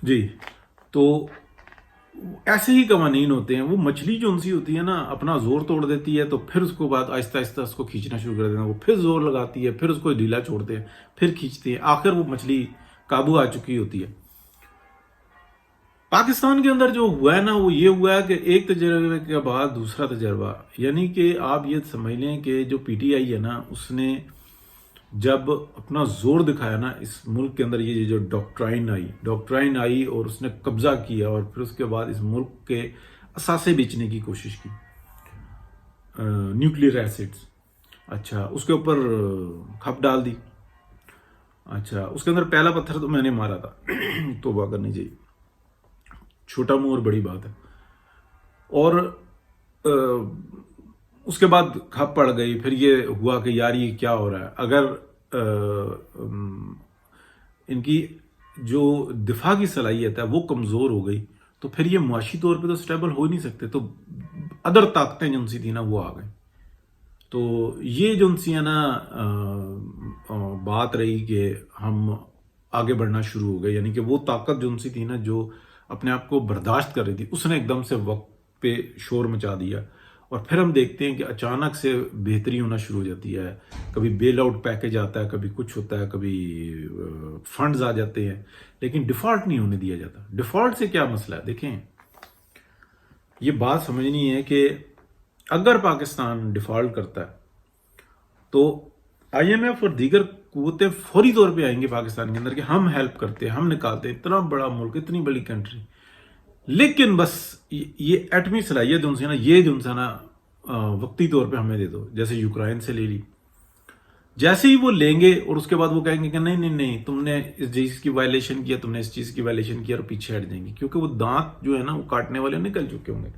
جی تو ایسے ہی قوانین ہوتے ہیں. وہ مچھلی جو ان سی ہوتی ہے نا اپنا زور توڑ دیتی ہے تو پھر اس کو بعد آہستہ آہستہ اس کو کھینچنا شروع کر دیتے ہیں. وہ پھر زور لگاتی ہے, پھر اس کو ڈھیلا چھوڑتے ہیں, پھر کھینچتے ہیں, آخر وہ مچھلی قابو آ چکی ہوتی ہے. پاکستان کے اندر جو ہوا ہے نا وہ یہ ہوا ہے کہ ایک تجربے کے بعد دوسرا تجربہ. یعنی کہ آپ یہ سمجھ لیں کہ جو پی ٹی آئی ہے نا اس نے جب اپنا زور دکھایا نا اس ملک کے اندر, یہ جو ڈاکٹرائن آئی اور اس نے قبضہ کیا اور پھر اس کے بعد اس ملک کے اثاثے بیچنے کی کوشش کی, نیوکلیئر ایسڈز. اچھا اس کے اوپر کھپ ڈال دی. اچھا اس کے اندر پہلا پتھر تو میں نے مارا تھا. توبہ کرنی چاہیے, چھوٹا منہ اور بڑی بات ہے. اور اس کے بعد کھپ پڑ گئی. پھر یہ ہوا کہ یار یہ کیا ہو رہا ہے. اگر ان کی جو دفاع کی صلاحیت ہے وہ کمزور ہو گئی تو پھر یہ معاشی طور پہ تو سٹیبل ہو ہی نہیں سکتے. تو ادر طاقتیں جو سی تھی نا وہ آ گئیں. تو یہ جو سی ہے نا بات رہی کہ ہم آگے بڑھنا شروع ہو گئے. یعنی کہ وہ طاقت جو سی تھی نا جو اپنے آپ کو برداشت کر رہی تھی اس نے ایک دم سے وقت پہ شور مچا دیا. اور پھر ہم دیکھتے ہیں کہ اچانک سے بہتری ہونا شروع ہو جاتی ہے. کبھی بیل آؤٹ پیکج آتا ہے, کبھی کچھ ہوتا ہے, کبھی فنڈز آ جاتے ہیں, لیکن ڈیفالٹ نہیں ہونے دیا جاتا. ڈیفالٹ سے کیا مسئلہ ہے دیکھیں, یہ بات سمجھنی ہے کہ اگر پاکستان ڈیفالٹ کرتا ہے تو آئی ایم ایف اور دیگر قوتیں فوری طور پہ آئیں گے پاکستان کے اندر کہ ہم ہیلپ کرتے ہیں, ہم نکالتے ہیں. اتنا بڑا ملک, اتنی بڑی کنٹری, لیکن بس یہ ایٹمی صلاحیت جو ہے نا یہ جو ہے نا وقتی طور پہ ہمیں دے دو. جیسے یوکرائن سے لے لی, جیسے ہی وہ لیں گے اور اس کے بعد وہ کہیں گے کہ نہیں نہیں نہیں تم نے اس چیز کی وائلیشن کیا, تم نے اس چیز کی وائلیشن کیا, اور پیچھے ہٹ جائیں گے کیونکہ وہ دانت جو ہے نا وہ کاٹنے والے نکل چکے ہوں گے.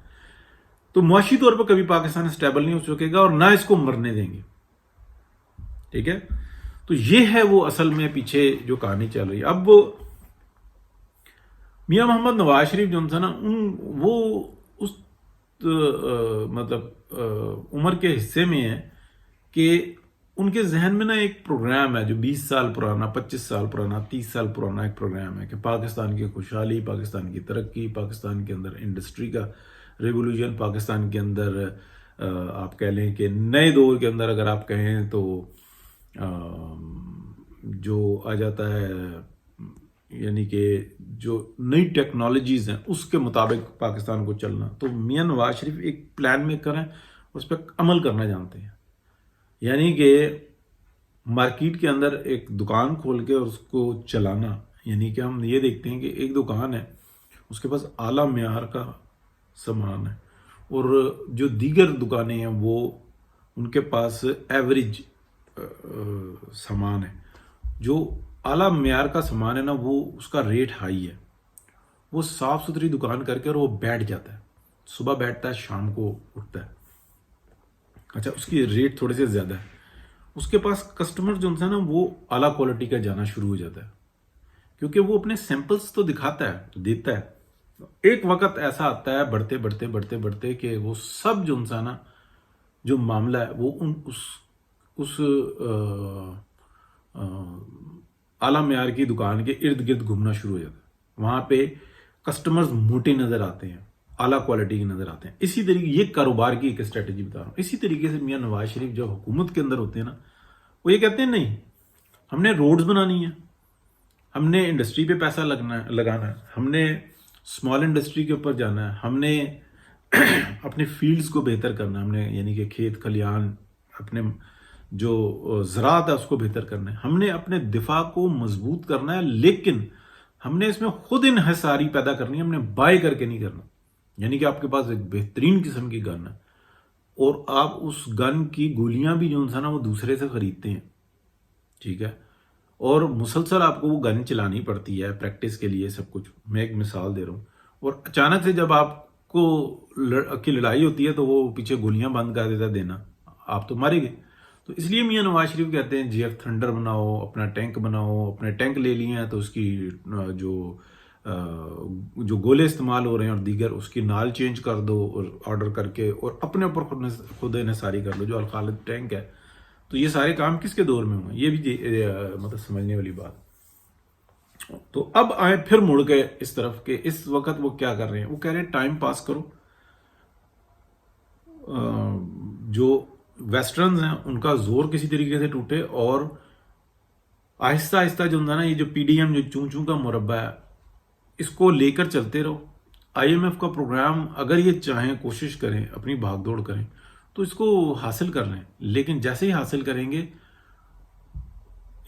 تو معاشی طور پر کبھی پاکستان اسٹیبل نہیں ہو سکے گا اور نہ اس کو مرنے دیں گے. ٹھیک ہے, تو یہ ہے وہ اصل میں پیچھے جو کہانی چل رہی ہے. اب میاں محمد نواز شریف جو تھا نا وہ اس مطلب عمر کے حصے میں ہے کہ ان کے ذہن میں نا ایک پروگرام ہے جو 20 سال پرانا, 25 سال پرانا, 30 سال پرانا ایک پروگرام ہے کہ پاکستان کی خوشحالی, پاکستان کی ترقی, پاکستان کے اندر انڈسٹری کا ریولوشن, پاکستان کے اندر آپ کہہ لیں کہ نئے دور کے اندر اگر آپ کہیں تو جو آ جاتا ہے یعنی کہ جو نئی ٹیکنالوجیز ہیں اس کے مطابق پاکستان کو چلنا. تو میاں نواز شریف ایک پلان میں کریں, اس پہ عمل کرنا جانتے ہیں. یعنی کہ مارکیٹ کے اندر ایک دکان کھول کے اور اس کو چلانا. یعنی کہ ہم یہ دیکھتے ہیں کہ ایک دکان ہے, اس کے پاس اعلیٰ معیار کا سامان ہے, اور جو دیگر دکانیں ہیں وہ ان کے پاس ایوریج سامان ہے. جو اعلیٰ معیار کا سامان ہے نا وہ اس کا ریٹ ہائی ہے. وہ صاف ستھری دکان کر کے اور وہ بیٹھ جاتا ہے, صبح بیٹھتا ہے شام کو اٹھتا ہے. اچھا اس کی ریٹ تھوڑے سے زیادہ ہے. اس کے پاس کسٹمر جو ہے نا وہ اعلیٰ کوالٹی کا جانا شروع ہو جاتا ہے کیونکہ وہ اپنے سیمپلز تو دکھاتا ہے, دیتا ہے. ایک وقت ایسا آتا ہے بڑھتے بڑھتے بڑھتے بڑھتے کہ وہ سب جو انسان جو معاملہ ہے وہ اس اعلیٰ معیار کی دکان کے ارد گرد گھومنا شروع ہو جاتا ہے. وہاں پہ کسٹمرز موٹے نظر آتے ہیں, اعلیٰ کوالٹی کے نظر آتے ہیں. اسی طریقے یہ کاروبار کی ایک اسٹریٹجی بتا رہا ہوں. اسی طریقے سے میاں نواز شریف جو حکومت کے اندر ہوتے ہیں نا وہ یہ کہتے ہیں نہیں ہم نے روڈز بنانی ہے, ہم نے انڈسٹری پہ پیسہ لگانا ہے, ہم نے اسمال انڈسٹری کے اوپر جانا ہے, ہم نے اپنے فیلڈز کو بہتر کرنا ہے, ہم نے یعنی کہ کھیت کھلیان اپنے جو زراعت ہے اس کو بہتر کرنا ہے, ہم نے اپنے دفاع کو مضبوط کرنا ہے, لیکن ہم نے اس میں خود انحصاری پیدا کرنی ہے, ہم نے بائی کر کے نہیں کرنا. یعنی کہ آپ کے پاس ایک بہترین قسم کی گن ہے اور آپ اس گن کی گولیاں بھی جو انسان وہ دوسرے سے خریدتے ہیں. ٹھیک ہے, اور مسلسل آپ کو وہ گن چلانی پڑتی ہے پریکٹس کے لیے سب کچھ. میں ایک مثال دے رہا ہوں. اور اچانک سے جب آپ کو کی لڑائی ہوتی ہے تو وہ پیچھے گولیاں بند کر دیتا دینا, آپ تو مارے گئے. تو اس لیے میاں نواز شریف کہتے ہیں جی ایف تھنڈر بناؤ, اپنا ٹینک بناؤ. اپنے ٹینک لے لیے ہیں تو اس کی جو گولے استعمال ہو رہے ہیں اور دیگر اس کی نال چینج کر دو اور آرڈر کر کے, اور اپنے اوپر خود انحصاری کر دو جو الخالد ٹینک ہے. تو یہ سارے کام کس کے دور میں ہوئے, یہ بھی مطلب سمجھنے والی بات. تو اب آئے پھر مڑ کے اس طرف کہ اس وقت وہ کیا کر رہے ہیں، وہ کہہ رہے ہیں ٹائم پاس کرو، جو ویسٹرنز ہیں ان کا زور کسی طریقے سے ٹوٹے، اور آہستہ آہستہ جو ہوتا ہے نا یہ جو پی ڈی ایم جو چون چون کا مربع ہے اس کو لے کر چلتے رہو۔ آئی ایم ایف کا پروگرام اگر یہ چاہیں کوشش کریں اپنی بھاگ دوڑ کریں تو اس کو حاصل کر لیں، لیکن جیسے ہی حاصل کریں گے،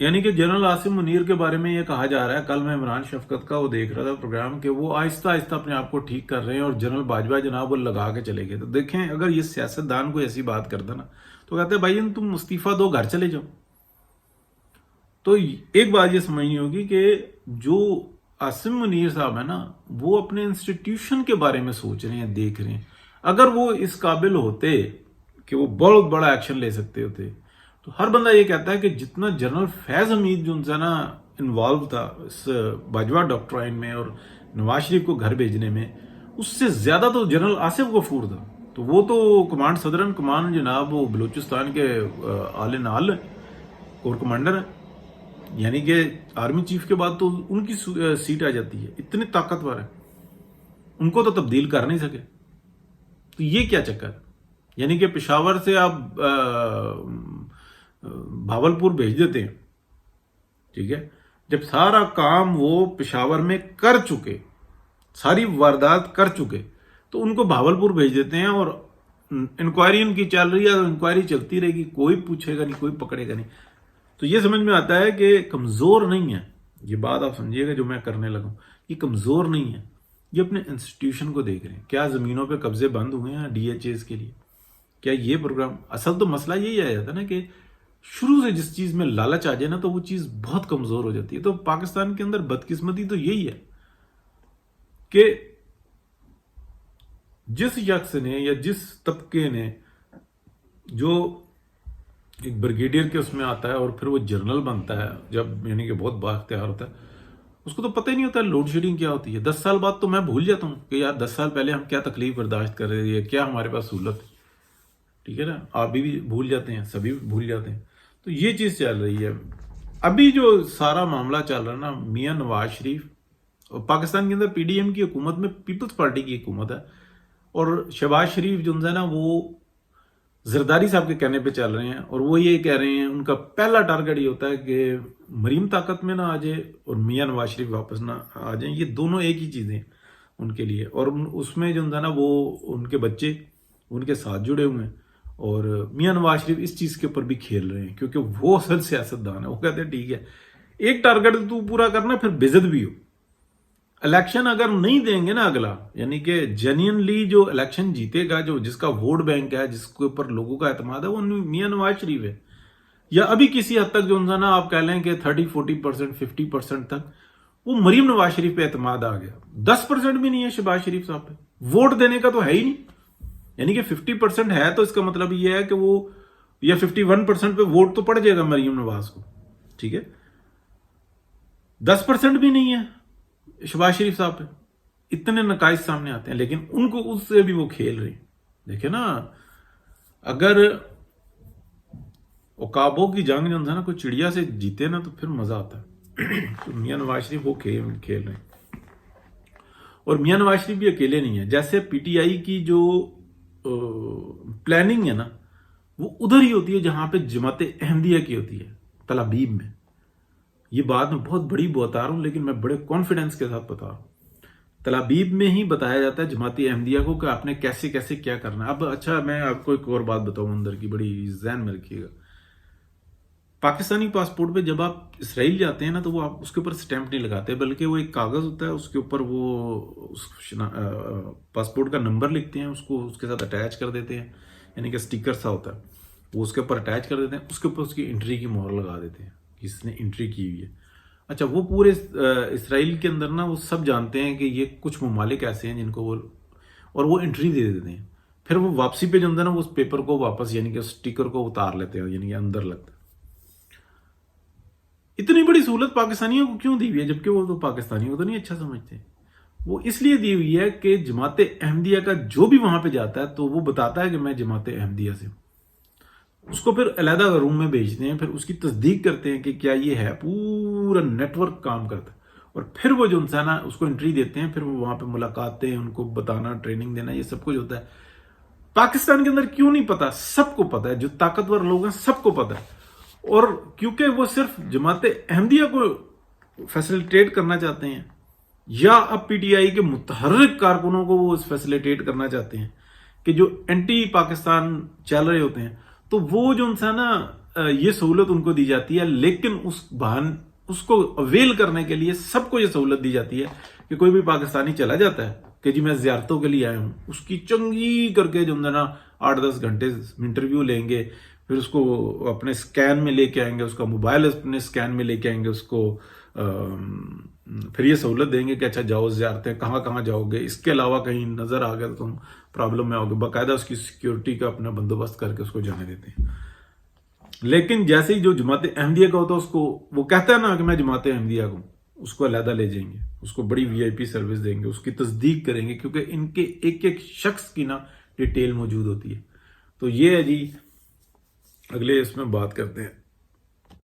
یعنی کہ جنرل عاصم منیر کے بارے میں یہ کہا جا رہا ہے، کل میں عمران شفقت کا وہ دیکھ رہا تھا پروگرام، کہ وہ آہستہ آہستہ اپنے آپ کو ٹھیک کر رہے ہیں، اور جنرل باجوہ جناب وہ لگا کے چلے گئے۔ تو دیکھیں اگر یہ سیاستدان کوئی ایسی بات کرتا نا تو کہتے ہیں بھائی تم استعفیٰ دو، گھر چلے جاؤ۔ تو ایک بات یہ سمجھنی ہوگی کہ جو عاصم منیر صاحب ہے نا وہ اپنے انسٹیٹیوشن کے بارے میں سوچ رہے ہیں، دیکھ رہے ہیں۔ اگر وہ اس قابل ہوتے کہ وہ بہت بڑا ایکشن لے سکتے ہوتے تو ہر بندہ یہ کہتا ہے کہ جتنا جنرل فیض حمید جو ان سے نا انوالو تھا اس باجوہ ڈاکٹرائن میں اور نواز شریف کو گھر بھیجنے میں، اس سے زیادہ تو جنرل آصف غفور تھا۔ تو وہ تو کمانڈ صدرن کمان جناب وہ بلوچستان کے آل نال کور کمانڈر ہیں، یعنی کہ آرمی چیف کے بعد تو ان کی سیٹ آ جاتی ہے، اتنے طاقتور ہے، ان کو تو تبدیل کر نہیں سکے۔ تو یہ کیا چکر ہے؟ یعنی کہ پشاور سے آپ بھاولپور بھیج دیتے ہیں، ٹھیک ہے، جب سارا کام وہ پشاور میں کر چکے، ساری واردات کر چکے، تو ان کو بھاولپور بھیج دیتے ہیں، اور انکوائری ان کی چل رہی ہے، انکوائری چلتی رہے گی، کوئی پوچھے گا نہیں، کوئی پکڑے گا نہیں۔ تو یہ سمجھ میں آتا ہے کہ کمزور نہیں ہے، یہ بات آپ سمجھیے گا جو میں کرنے لگا ہوں، یہ کمزور نہیں ہے، یہ اپنے انسٹیٹیوشن کو دیکھ رہے ہیں۔ کیا زمینوں پہ قبضے بند ہوئے ہیں ڈی ایچ ایز کے لیے؟ کیا یہ پروگرام، اصل تو مسئلہ یہی آ جاتا ہے نا کہ شروع سے جس چیز میں لالچ آ جائے نا تو وہ چیز بہت کمزور ہو جاتی ہے۔ تو پاکستان کے اندر بدقسمتی تو یہی ہے کہ جس شخص نے یا جس طبقے نے جو ایک بریگیڈیئر کے اس میں آتا ہے اور پھر وہ جنرل بنتا ہے، جب یعنی کہ بہت بااختیار ہوتا ہے، اس کو تو پتہ ہی نہیں ہوتا لوڈ شیڈنگ کیا ہوتی ہے۔ 10 سال بعد تو میں بھول جاتا ہوں کہ یار 10 سال پہلے ہم کیا تکلیف برداشت کر رہے تھے، کیا ہمارے پاس سہولت، ٹھیک ہے نا، آپ بھی بھول جاتے ہیں، سبھی بھول جاتے ہیں۔ تو یہ چیز چل رہی ہے۔ ابھی جو سارا معاملہ چل رہا ہے نا، میاں نواز شریف اور پاکستان کے اندر پی ڈی ایم کی حکومت میں پیپلز پارٹی کی حکومت ہے، اور شہباز شریف جو ہے نا وہ زرداری صاحب کے کہنے پہ چل رہے ہیں، اور وہ یہ کہہ رہے ہیں ان کا پہلا ٹارگٹ یہ ہوتا ہے کہ مریم طاقت میں نہ آ جائے اور میاں نواز شریف واپس نہ آ جائیں، یہ دونوں ایک ہی چیزیں ان کے لیے۔ اور اس میں جو ہے نا وہ ان کے بچے ان کے ساتھ جڑے ہوئے ہیں، اور میاں نواز شریف اس چیز کے اوپر بھی کھیل رہے ہیں کیونکہ وہ اصل سیاستدان ہے۔ وہ کہتے ہیں ٹھیک ہے ایک ٹارگٹ تو پورا کرنا، پھر بزد بھی ہو۔ الیکشن اگر نہیں دیں گے نا اگلا، یعنی کہ جینینلی جو الیکشن جیتے گا، جو جس کا ووٹ بینک ہے، جس کے اوپر لوگوں کا اعتماد ہے، وہ میاں نواز شریف ہے۔ یا ابھی کسی حد تک جو نا آپ کہہ لیں کہ 30-40%، 50% تک وہ مریم نواز شریف پہ اعتماد آ گیا، 10% بھی نہیں ہے شہباز شریف صاحب پہ، ووٹ دینے کا تو ہے ہی نہیں۔ یعنی کہ 50% ہے تو اس کا مطلب یہ ہے کہ وہ یا 51% پہ ووٹ تو پڑ جائے گا مریم نواز کو، ٹھیک ہے، 10% بھی نہیں ہے شہباز شریف صاحب پہ۔ اتنے نقائص سامنے آتے ہیں، لیکن ان کو اس سے بھی وہ کھیل رہے ہیں۔ دیکھیں نا، اگر عقابوں کی جنگ جو ہے نا کوئی چڑیا سے جیتے نا تو پھر مزہ آتا ہے۔ تو میاں نواز شریف وہ کھیل رہے ہیں، اور میاں نواز شریف بھی اکیلے نہیں ہیں۔ جیسے پی ٹی آئی کی جو پلاننگ ہے نا وہ ادھر ہی ہوتی ہے جہاں پہ جماعت احمدیہ کی ہوتی ہے، تلابیب میں۔ یہ بات میں بہت بڑی بتا رہا ہوں، لیکن میں بڑے کانفیڈنس کے ساتھ بتا رہا ہوں۔ تلابیب میں ہی بتایا جاتا ہے جماعت احمدیہ کو کہ آپ نے کیسے کیسے کیا کرنا ہے۔ اب اچھا میں آپ کو ایک اور بات بتاؤں اندر کی، بڑی ذہن میں رکھیے گا۔ پاکستانی پاسپورٹ پہ جب آپ اسرائیل جاتے ہیں نا تو وہ آپ اس کے اوپر سٹیمپ نہیں لگاتے، بلکہ وہ ایک کاغذ ہوتا ہے، اس کے اوپر وہ پاسپورٹ کا نمبر لکھتے ہیں، اس کو اس کے ساتھ اٹیچ کر دیتے ہیں، یعنی کہ سٹیکر سا ہوتا ہے، وہ اس کے اوپر اٹیچ کر دیتے ہیں، اس کے اوپر اس کی انٹری کی مہر لگا دیتے ہیں کہ اس نے انٹری کی ہوئی ہے۔ اچھا وہ پورے اسرائیل کے اندر نا وہ سب جانتے ہیں کہ یہ کچھ ممالک ایسے ہیں جن کو وہ، اور وہ انٹری دے دیتے ہیں، پھر وہ واپسی پہ جو ہے نا وہ اس پیپر کو واپس یعنی کہ سٹیکر کو اتار لیتے ہیں، یعنی کہ اندر لگتا ہے۔ اتنی بڑی سہولت پاکستانیوں کو کیوں دی ہوئی ہے، جبکہ وہ تو پاکستانیوں کو تو نہیں اچھا سمجھتے؟ وہ اس لیے دی ہوئی ہے کہ جماعت احمدیہ کا جو بھی وہاں پہ جاتا ہے تو وہ بتاتا ہے کہ میں جماعت احمدیہ سے ہوں، اس کو پھر علیحدہ روم میں بھیجتے ہیں، پھر اس کی تصدیق کرتے ہیں کہ کیا یہ ہے، پورا نیٹ ورک کام کرتا ہے، اور پھر وہ جو انسان ہے اس کو انٹری دیتے ہیں, پھر وہ وہاں پہ ملاقاتیں, ان کو بتانا, ٹریننگ دینا, یہ سب کچھ ہوتا ہے. پاکستان کے اندر کیوں نہیں پتا؟ سب کو پتا ہے, جو طاقتور لوگ ہیں سب کو پتا ہے. اور کیونکہ وہ صرف جماعت احمدیہ کو فیسلیٹیٹ کرنا چاہتے ہیں, یا اب پی ٹی آئی کے متحرک کارکنوں کو وہ فیسلیٹیٹ کرنا چاہتے ہیں کہ جو اینٹی پاکستان چل رہے ہوتے ہیں, تو وہ جو انسان یہ سہولت ان کو دی جاتی ہے. لیکن اس کو اویل کرنے کے لیے سب کو یہ سہولت دی جاتی ہے کہ کوئی بھی پاکستانی چلا جاتا ہے کہ جی میں زیارتوں کے لیے آیا ہوں, اس کی چنگی کر کے جو 8-10 گھنٹے انٹرویو لیں گے, پھر اس کو اپنے سکین میں لے کے آئیں گے, اس کا موبائل اپنے سکین میں لے کے آئیں گے, اس کو پھر یہ سہولت دیں گے کہ اچھا جاؤ زیارتیں, کہاں کہاں جاؤ گے, اس کے علاوہ کہیں نظر آ گیا تو تم پرابلم میں آؤ گے, باقاعدہ اس کی سیکیورٹی کا اپنا بندوبست کر کے اس کو جانے دیتے ہیں. لیکن جیسے ہی جو جماعت احمدیہ کا ہوتا ہے, اس کو وہ کہتا ہے نا کہ میں جماعت احمدیہ کو, اس کو علیحدہ لے جائیں گے, اس کو بڑی وی آئی پی سروس دیں گے, اس کی تصدیق کریں گے, کیونکہ ان کے ایک ایک شخص کی ڈیٹیل موجود ہوتی ہے. تو یہ ہے جی, اگلے اس میں بات کرتے ہیں.